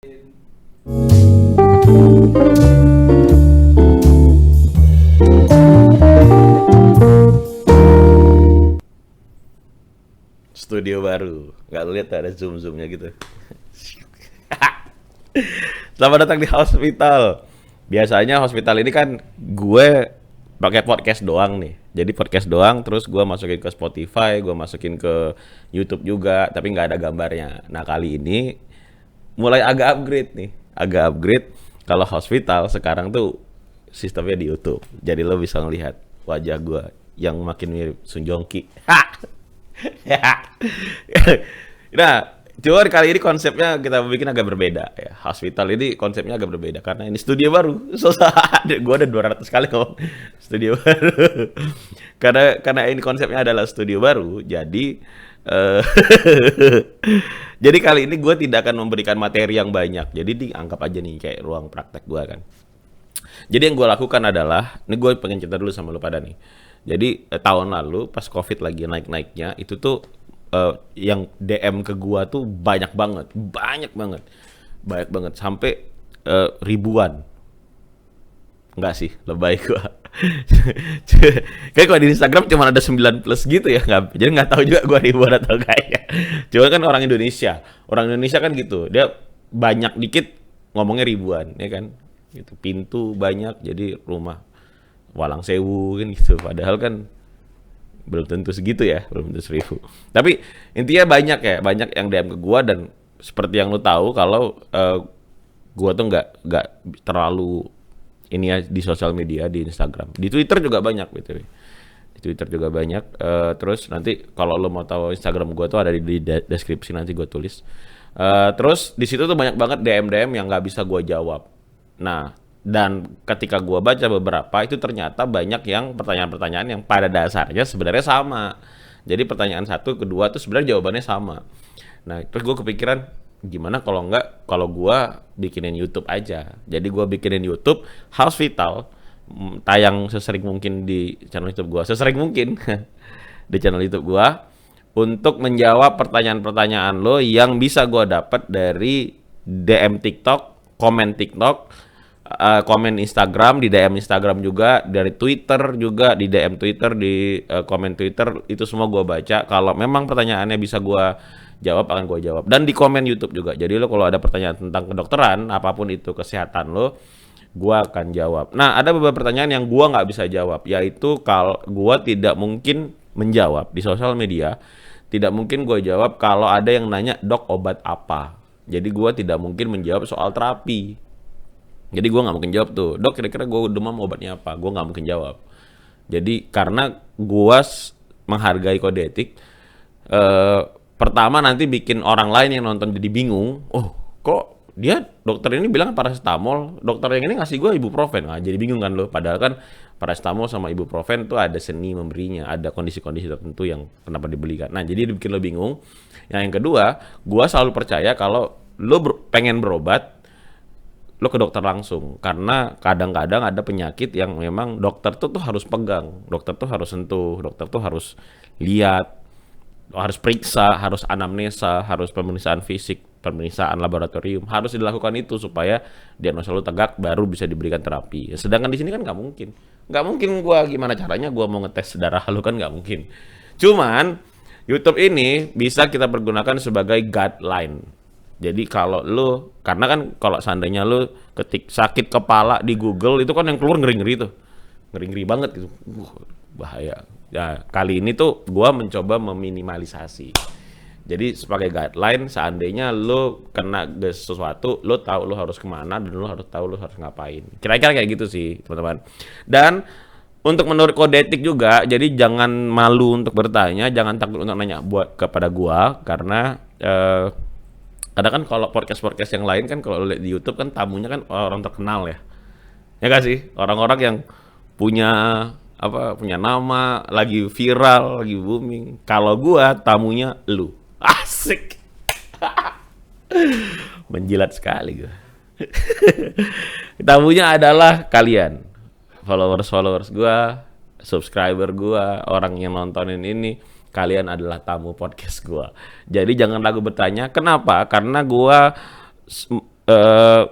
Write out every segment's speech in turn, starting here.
Studio baru, nggak lihat ada zoom-zoomnya gitu. Selamat datang di hospital. Biasanya hospital ini kan gue pakai podcast doang nih. Jadi podcast doang, terus gue masukin ke Spotify, gue masukin ke YouTube juga, tapi nggak ada gambarnya. Nah kali ini mulai agak upgrade nih, agak upgrade. Kalau hospital sekarang tuh sistemnya di YouTube, jadi lo bisa ngelihat wajah gue yang makin mirip Sun Jongki. Nah, cuman kali ini konsepnya kita bikin agak berbeda ya. Hospital ini konsepnya agak berbeda karena ini studio baru. Gue ada 200 kali ngomong studio baru. Karena ini konsepnya adalah studio baru, jadi eh, jadi kali ini gue tidak akan memberikan materi yang banyak. Jadi dianggap aja nih kayak ruang praktek gue kan. Jadi yang gue lakukan adalah, ini gue pengen cerita dulu sama lu pada nih. Jadi tahun lalu pas COVID lagi naik-naiknya, itu tuh yang DM ke gua tuh banyak banget, banyak banget sampai ribuan. Enggak sih, lebay gua. Kayak kalau di Instagram cuma ada 9 plus gitu ya, nggak, jadi nggak tahu juga gua ribuan atau enggak ya. Cuma kan orang Indonesia kan gitu, dia banyak dikit ngomongnya ribuan, ya kan? Gitu, pintu banyak, jadi rumah walang sewu kan gitu. Padahal kan belum tentu segitu ya, belum tentu 1.000. Tapi intinya banyak yang DM ke gua, dan seperti yang lu tahu kalau gua tuh nggak terlalu ini ya di sosial media, di Instagram, di Twitter juga banyak gitu. Di Twitter juga banyak. Terus nanti kalau lu mau tahu Instagram gua tuh ada di deskripsi, nanti gua tulis. Terus di situ tuh banyak banget DM yang nggak bisa gua jawab. Nah, dan ketika gua baca beberapa, itu ternyata banyak yang pertanyaan-pertanyaan yang pada dasarnya sebenarnya sama. Jadi pertanyaan satu, kedua tuh sebenarnya jawabannya sama. Nah, terus gua kepikiran gimana kalau gua bikinin YouTube aja. Jadi gua bikinin YouTube House Vital, tayang sesering mungkin di channel YouTube gua, sesering mungkin di channel YouTube gua, untuk menjawab pertanyaan-pertanyaan lo yang bisa gua dapat dari DM TikTok, komen TikTok, komen Instagram, di DM Instagram juga, dari Twitter juga, di DM Twitter, di komen Twitter, itu semua gue baca. Kalau memang pertanyaannya bisa gue jawab, akan gue jawab. Dan di komen YouTube juga. Jadi lo kalau ada pertanyaan tentang kedokteran, apapun itu kesehatan lo, gue akan jawab. Nah, ada beberapa pertanyaan yang gue nggak bisa jawab, yaitu kalau gue tidak mungkin menjawab di sosial media, tidak mungkin gue jawab kalau ada yang nanya, dok obat apa. Jadi gue tidak mungkin menjawab soal terapi. Jadi gue nggak mungkin jawab tuh, dok kira-kira gue demam obatnya apa, gue nggak mungkin jawab. Jadi karena gue menghargai kode etik, pertama nanti bikin orang lain yang nonton jadi bingung, oh kok dia dokter ini bilang paracetamol, dokter yang ini ngasih gue ibuprofen, nah jadi bingung kan lo. Padahal kan paracetamol sama ibuprofen tuh ada seni memberinya, ada kondisi-kondisi tertentu yang kenapa dibelikan. Nah jadi bikin lo bingung. Yang kedua, gue selalu percaya kalau lo pengen berobat, lo ke dokter langsung, karena kadang-kadang ada penyakit yang memang dokter tuh harus pegang, dokter tuh harus sentuh, dokter tuh harus lihat, harus periksa, harus anamnesa, harus pemeriksaan fisik, pemeriksaan laboratorium, harus dilakukan itu supaya diagnosa lo tegak, baru bisa diberikan terapi. Sedangkan di sini kan nggak mungkin gua gimana caranya gua mau ngetes darah lo, kan nggak mungkin. Cuman YouTube ini bisa kita pergunakan sebagai guideline. Jadi kalau lu, karena kan kalau seandainya lu ketik sakit kepala di Google, itu kan yang keluar ngeri-ngeri tuh. Ngeri-ngeri banget gitu. Bahaya. Ya, kali ini tuh gua mencoba meminimalisasi. Jadi sebagai guideline, seandainya lu kena sesuatu, lu tahu lu harus kemana, dan lu harus tahu lu harus ngapain. Kira-kira kayak gitu sih, teman-teman. Dan untuk menurut kode etik juga, jadi jangan malu untuk bertanya, jangan takut untuk nanya buat kepada gua, karena kadang kan kalau podcast yang lain kan, kalau lihat di YouTube kan tamunya kan orang terkenal ya. Ya gak sih? Orang-orang yang punya punya nama, lagi viral, lagi booming. Kalau gua tamunya lu. Asik. Menjilat sekali gua. Tamunya adalah kalian. Followers gua, subscriber gua, orang yang nontonin ini. Kalian adalah tamu podcast gua. Jadi jangan ragu bertanya. Kenapa? Karena gua eh,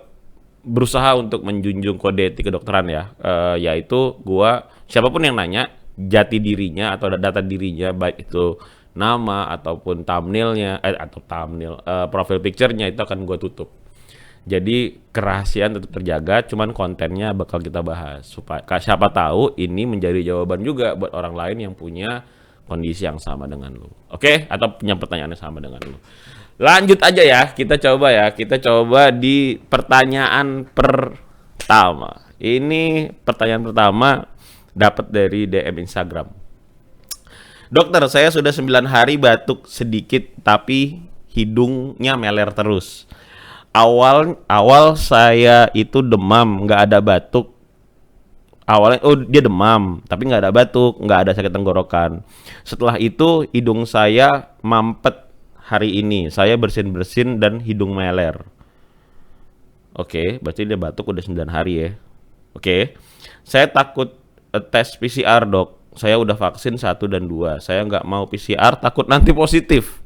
berusaha untuk menjunjung kode etik kedokteran ya, yaitu gua siapapun yang nanya jati dirinya atau data dirinya, baik itu nama ataupun thumbnailnya, atau thumbnail, profile picture-nya itu akan gua tutup. Jadi kerahasiaan tetap terjaga, cuman kontennya bakal kita bahas supaya siapa tahu ini menjadi jawaban juga buat orang lain yang punya kondisi yang sama dengan lu. Oke? Atau punya pertanyaan yang sama dengan lu. Lanjut aja ya, kita coba ya. Kita coba di pertanyaan pertama. Ini pertanyaan pertama dapat dari DM Instagram. Dokter, saya sudah 9 hari batuk sedikit tapi hidungnya meler terus. Awal saya itu demam, nggak ada batuk. Awalnya, oh dia demam, tapi nggak ada batuk, nggak ada sakit tenggorokan. Setelah itu hidung saya mampet hari ini. Saya bersin-bersin dan hidung meler. Oke, berarti dia batuk udah 9 hari ya. Oke, saya takut tes PCR dok. Saya udah vaksin 1 dan 2. Saya nggak mau PCR, takut nanti positif.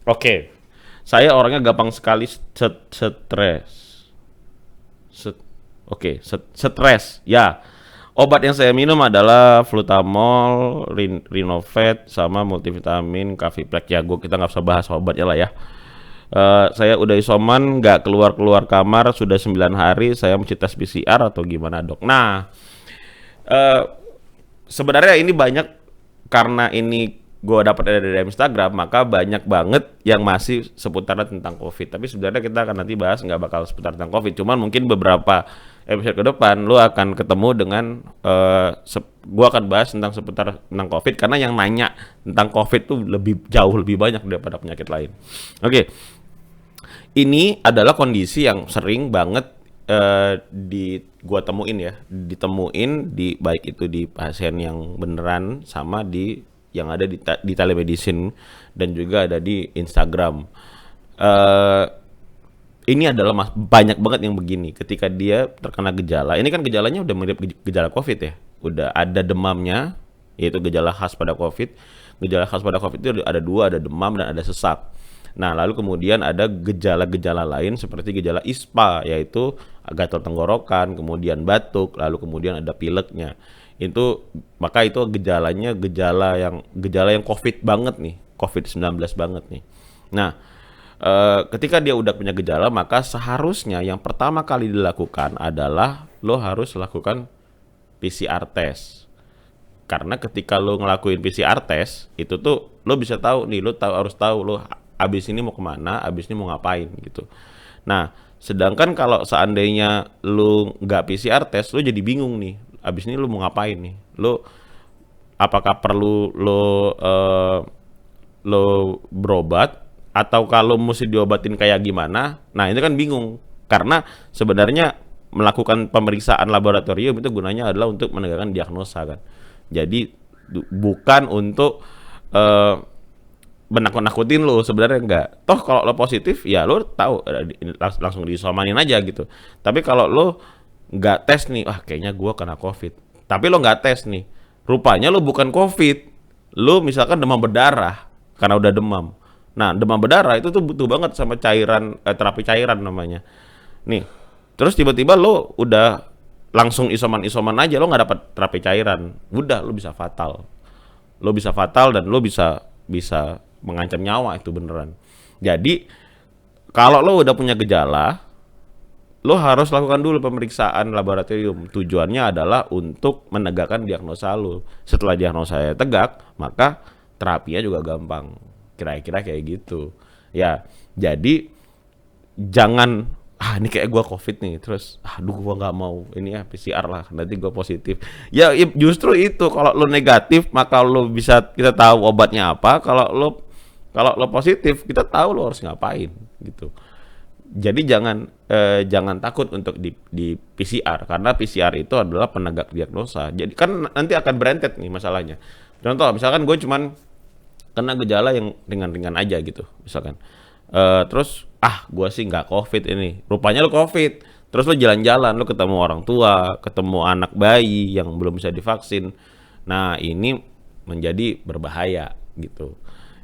Oke, saya orangnya gampang sekali stres. Stres. Ya. Obat yang saya minum adalah Flutamol, Rinovet, sama multivitamin, Kaviplex. Ya, kita nggak usah bahas obatnya lah ya. Saya udah isoman, nggak keluar kamar, sudah 9 hari. Saya mesti tes PCR atau gimana dok? Nah, sebenarnya ini banyak karena ini gue dapat dari Instagram, maka banyak banget yang masih seputaran tentang COVID. Tapi sebenarnya kita akan nanti bahas nggak bakal seputar tentang COVID. Cuman mungkin beberapa episode ke depan lu akan ketemu dengan gue akan bahas seputar tentang COVID karena yang nanya tentang COVID tuh jauh lebih banyak daripada penyakit lain. Oke. Ini adalah kondisi yang sering banget ditemuin di baik itu di pasien yang beneran sama di yang ada di telemedicine dan juga ada di Instagram. Ini adalah banyak banget yang begini ketika dia terkena gejala. Ini kan gejalanya udah mirip gejala COVID ya. Udah ada demamnya, yaitu gejala khas pada COVID. Gejala khas pada COVID itu ada 2, ada demam dan ada sesak. Nah, lalu kemudian ada gejala-gejala lain seperti gejala ISPA, yaitu gatal tenggorokan, kemudian batuk, lalu kemudian ada pileknya. Maka itu gejala yang COVID banget nih, COVID-19 banget nih. Nah, ketika dia udah punya gejala, maka seharusnya yang pertama kali dilakukan adalah lo harus lakukan PCR test. Karena ketika lo ngelakuin PCR test, itu tuh lo bisa tahu nih, harus tahu lo abis ini mau kemana, abis ini mau ngapain gitu. Nah, sedangkan kalau seandainya lo nggak PCR test, lo jadi bingung nih. Abis ini lo mau ngapain nih? Lo apakah perlu lo berobat atau kalau mesti diobatin kayak gimana? Nah, ini kan bingung karena sebenarnya melakukan pemeriksaan laboratorium itu gunanya adalah untuk menegakkan diagnosa kan. Jadi bukan untuk menakut-nakutin lo, sebenarnya enggak. Toh kalau lo positif ya lo tahu langsung diisomanin aja gitu. Tapi kalau lo nggak tes nih, kayaknya gue kena COVID. Tapi lo nggak tes nih, rupanya lo bukan COVID. Lo misalkan demam berdarah karena udah demam. Nah, demam berdarah itu tuh butuh banget sama cairan, terapi cairan namanya. Nih, terus tiba-tiba lo udah langsung isoman aja, lo nggak dapat terapi cairan, udah lo bisa fatal. Dan lo bisa mengancam nyawa itu beneran. Jadi kalau lo udah punya gejala, lo harus lakukan dulu pemeriksaan laboratorium. Tujuannya adalah untuk menegakkan diagnosa lo. Setelah diagnosa tegak, maka terapinya juga gampang. Kira-kira kayak gitu. Ya, jadi jangan ini kayak gua COVID nih, terus gua nggak mau ini ya PCR lah, nanti gua positif. Ya justru itu, kalau lo negatif maka lo kita tahu obatnya apa. Kalau lo positif, kita tahu lo harus ngapain gitu. Jadi jangan takut untuk di PCR karena PCR itu adalah penegak diagnosa. Jadi kan nanti akan berentet nih masalahnya. Contoh misalkan gue cuman kena gejala yang ringan-ringan aja gitu misalkan. Terus gue sih nggak COVID ini. Rupanya lo COVID. Terus lo jalan-jalan, lo ketemu orang tua, ketemu anak bayi yang belum bisa divaksin. Nah, ini menjadi berbahaya gitu.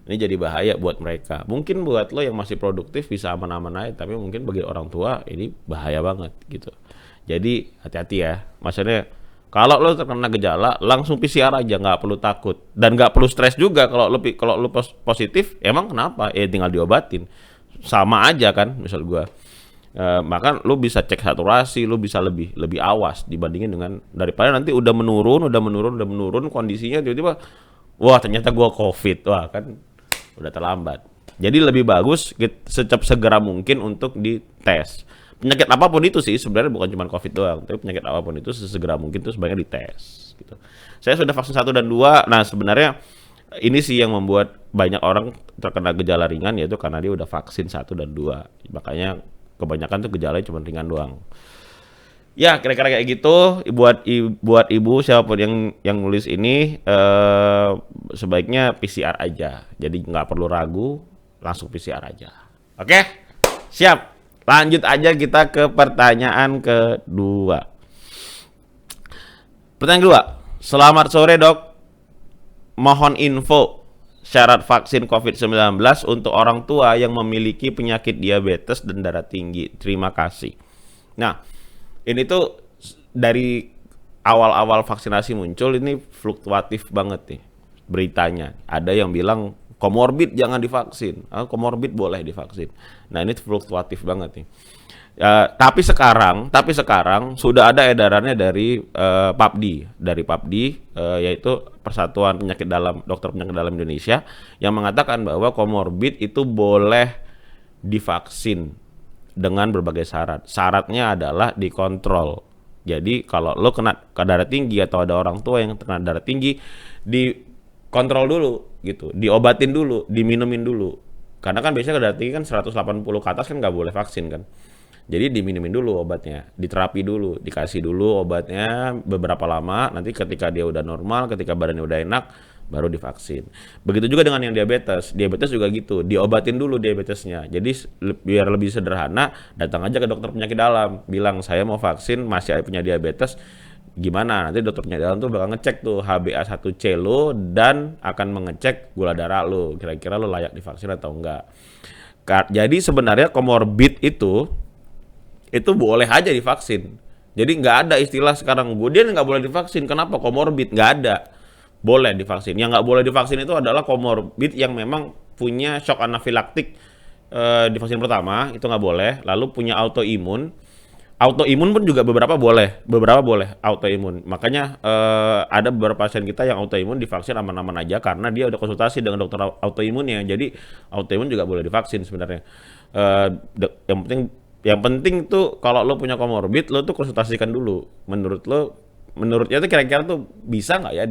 Ini jadi bahaya buat mereka. Mungkin buat lo yang masih produktif bisa aman-aman aja, tapi mungkin bagi orang tua ini bahaya banget gitu. Jadi hati-hati ya. Maksudnya kalau lo terkena gejala langsung PCR aja, nggak perlu takut dan nggak perlu stres juga. Kalau lo positif, emang kenapa? Tinggal diobatin. Sama aja kan, misal gua. Maka lo bisa cek saturasi, lo bisa lebih lebih awas dibandingin dengan daripada nanti udah menurun kondisinya tiba-tiba wah ternyata gua COVID. Wah kan udah terlambat. Jadi lebih bagus segera mungkin untuk dites. Penyakit apapun itu sih sebenarnya bukan cuma COVID doang, tapi penyakit apapun itu sesegera mungkin tuh sebaiknya dites gitu. Saya sudah vaksin 1 dan 2. Nah, sebenarnya ini sih yang membuat banyak orang terkena gejala ringan yaitu karena dia udah vaksin 1 dan 2. Makanya kebanyakan tuh gejalanya cuma ringan doang. Ya, kira-kira kayak gitu. Buat ibu siapapun yang nulis ini sebaiknya PCR aja. Jadi nggak perlu ragu, langsung PCR aja. Oke? Siap. Lanjut aja kita ke pertanyaan kedua. Pertanyaan kedua. Selamat sore, Dok. Mohon info syarat vaksin COVID-19 untuk orang tua yang memiliki penyakit diabetes dan darah tinggi. Terima kasih. Nah, ini tuh dari awal-awal vaksinasi muncul ini fluktuatif banget nih beritanya. Ada yang bilang komorbid jangan divaksin, komorbid boleh divaksin. Nah ini fluktuatif banget nih. Tapi sekarang sudah ada edarannya dari PAPDI, yaitu Persatuan Dokter Penyakit Dalam Indonesia yang mengatakan bahwa komorbid itu boleh divaksin dengan berbagai syarat. Syaratnya adalah dikontrol. Jadi kalau lo kena darah tinggi atau ada orang tua yang kena darah tinggi, dikontrol dulu gitu, diobatin dulu, diminumin dulu. Karena kan biasanya darah tinggi kan 180 ke atas kan nggak boleh vaksin kan. Jadi diminumin dulu obatnya, diterapi dulu, dikasih dulu obatnya beberapa lama. Nanti ketika dia udah normal, ketika badannya udah enak, baru divaksin. Begitu juga dengan yang diabetes juga gitu, diobatin dulu diabetesnya. Jadi biar lebih sederhana, datang aja ke dokter penyakit dalam, bilang saya mau vaksin, masih punya diabetes, gimana? Nanti dokter penyakit dalam tuh bakal ngecek tuh HbA1c lo dan akan mengecek gula darah lo, kira-kira lo layak divaksin atau enggak. Jadi sebenarnya komorbid itu boleh aja divaksin. Jadi nggak ada istilah sekarang dia nggak boleh divaksin. Kenapa? Komorbid nggak ada. Boleh divaksin. Yang nggak boleh divaksin itu adalah komorbid yang memang punya shock anafilaktik di vaksin pertama, itu nggak boleh. Lalu punya autoimun pun juga beberapa boleh autoimun. Makanya ada beberapa pasien kita yang autoimun divaksin aman-aman aja karena dia udah konsultasi dengan dokter autoimunnya. Jadi autoimun juga boleh divaksin sebenarnya. Yang penting tuh kalau lo punya komorbid, lo tuh konsultasikan dulu. Menurutnya tuh kira-kira tuh bisa nggak ya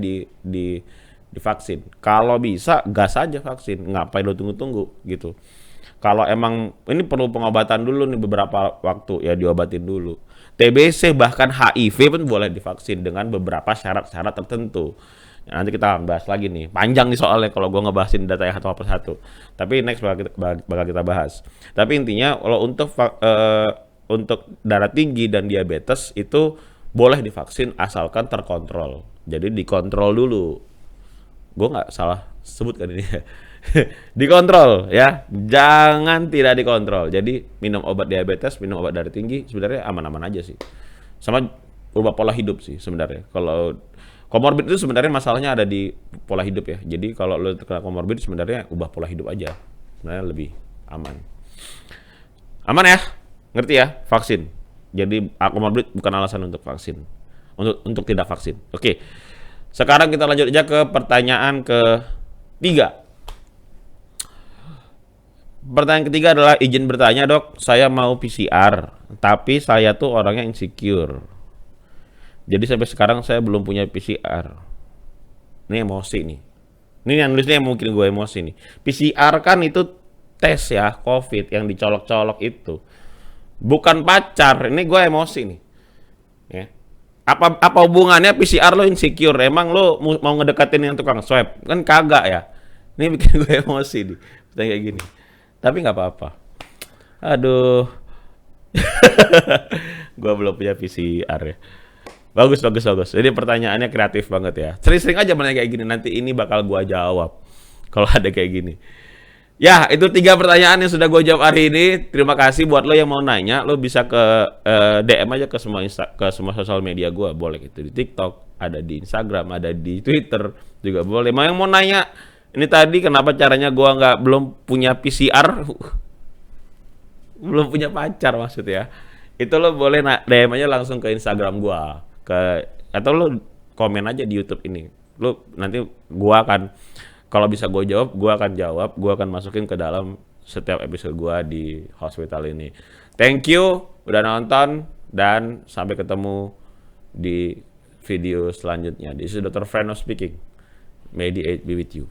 divaksin? Kalau bisa, gas aja vaksin. Ngapain lo tunggu-tunggu gitu. Kalau emang ini perlu pengobatan dulu nih beberapa waktu, ya diobatin dulu. TBC bahkan HIV pun boleh divaksin dengan beberapa syarat-syarat tertentu. Nanti kita bahas lagi nih. Panjang nih soalnya kalau gue ngebahasin data yang satu persatu. Tapi next bakal kita bahas. Tapi intinya kalau untuk darah tinggi dan diabetes itu boleh divaksin asalkan terkontrol. Jadi dikontrol dulu. Gue nggak salah sebut kan ini. Dikontrol ya, jangan tidak dikontrol. Jadi minum obat diabetes, minum obat darah tinggi sebenarnya aman-aman aja sih. Sama ubah pola hidup sih sebenarnya. Kalau komorbid itu sebenarnya masalahnya ada di pola hidup ya. Jadi kalau lo terkena komorbid sebenarnya ubah pola hidup aja. Sebenarnya lebih aman. Aman ya? Ngerti ya? Vaksin. Jadi komorbid bukan alasan untuk vaksin. Untuk tidak vaksin. Oke. Sekarang kita lanjut aja ke pertanyaan ketiga. Pertanyaan ketiga adalah izin bertanya, Dok. Saya mau PCR, tapi saya tuh orangnya insecure. Jadi sampai sekarang saya belum punya PCR. Ini emosi nih. Ini yang nulisnya mungkin gue emosi nih. PCR kan itu tes ya, COVID yang dicolok-colok itu. Bukan pacar. Ini gue emosi nih. Ya. Apa hubungannya PCR lo insecure? Emang lo mau ngedekatin yang tukang swab? Kan kagak ya. Ini bikin gue emosi nih. Pertanyaan kayak gini. Tapi nggak apa-apa. Aduh. Gue belum punya PCR ya. Bagus. Jadi pertanyaannya kreatif banget ya. Sering-sering aja menanya kayak gini. Nanti ini bakal gue jawab. kalau ada kayak gini. Ya, itu 3 pertanyaan yang sudah gue jawab hari ini. Terima kasih buat lo yang mau nanya. Lo bisa ke DM aja ke semua ke semua sosial media gue. Boleh itu di TikTok, ada di Instagram, ada di Twitter juga boleh. Mau yang mau nanya, ini tadi kenapa caranya gue nggak belum punya PCR, belum punya pacar maksudnya. Itu lo boleh DM aja langsung ke Instagram gue, ke atau lo komen aja di YouTube ini. Lo nanti gue akan kalau bisa gue akan jawab, gue akan masukin ke dalam setiap episode gue di hospital ini. Thank you udah nonton dan sampai ketemu di video selanjutnya. This is Dr. Freno speaking. May the 8 be with you.